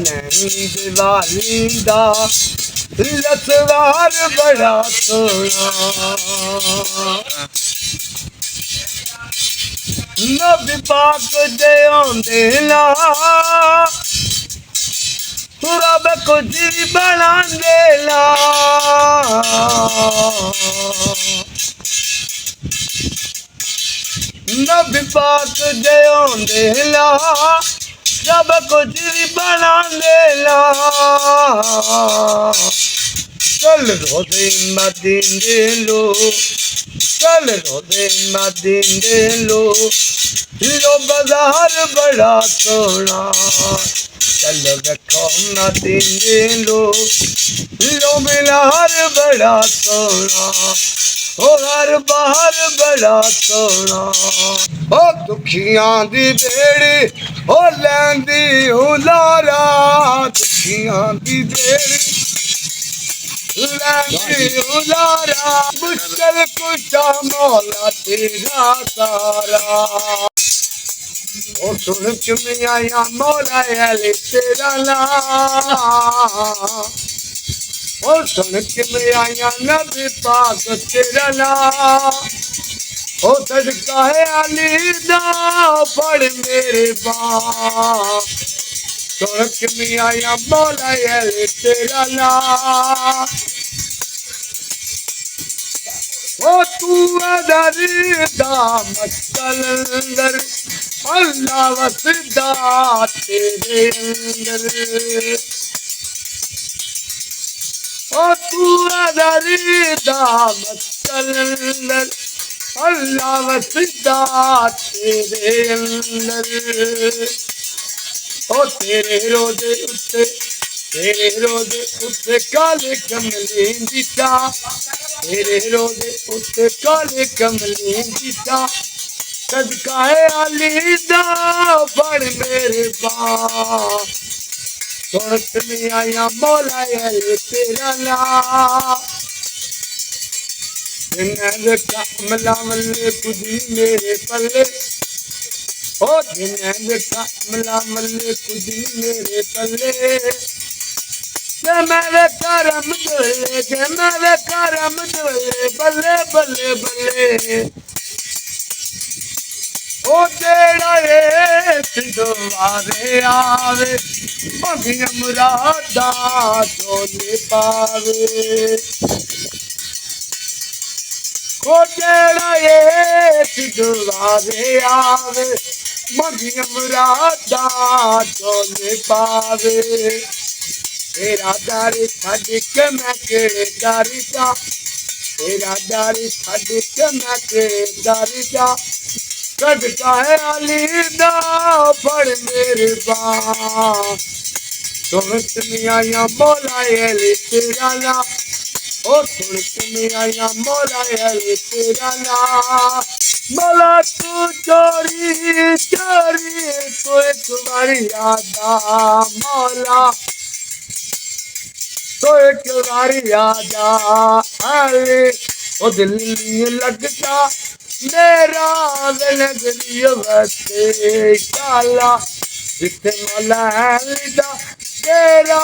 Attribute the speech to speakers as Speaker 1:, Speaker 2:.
Speaker 1: नहीं दिवाली दा लसवार बड़ा सोना नबी पाक दे आंदे ला रब कुछ बना दे ला नबी पाक दे आंदे ला रब कुछ बना दे ला चल रोदे मदीने लो चल रोदे मदीने लो बाजार बड़ा सोना चल रखो मदीने लो मिलार बड़ा सोना ओ हर बाहर बड़ा सोना ओ दुखियां दी बेड़ी ओ लैंदी हुलारा दुखियां दी बेड़ी मुश्किल कुशा मौला तेरा सारा ओ सुन के मैं आया मौला अली तेरा नाम ओ सुन के मैं आया नबी पाक तेरा नाम ओ सदका है अली दा पढ़ मेरे बाप सुन के मैं आया मौला अली तेरा नाम ओ तू अदरदा मस्कलंदर अल्लाह वसदा तेरे अंदर ओ तू अदरदा मस्कलंदर अल्लाह वसदा तेरे अंदर ओ तेरे रोजे उत्ते काले कमलीन दिता तेरे रोजे उत्ते काले कमलीन दिता सदका है अली दा पढ़ मेरे बाप सुन के आया मौला अली तेरा नाम जिन्हें कमला मल्ले कुदी मेरे पल्ले ओ जिन्हें कमला मल्ले कुदी मेरे पल्ले मेरे करम दोले बल्ले बल्ले बल्ले ओ जेड़ा सिद्धवारे आवे मंगिया मुरादा चोले पावे ओ जेड़ा सिद्धवारे आवे मंगिया मुरादा चोले पावे तेरा दारी छड़ के मैं केड़े दारी जा तेरा दारी छड़ के मैं केड़े दारी जा सदका है अली दा पढ़ मेरे बाप सुन के आया मौला अली तेरा नाम ओ सुन के आया मौला अली तेरा नाम मौला तू चोरी चोरी तो एक बारी यादा मौला तो एक बारी आजा अली ओ दिल लगता मेरा नगरी बसे काला जिथे मौला अली दा तेरा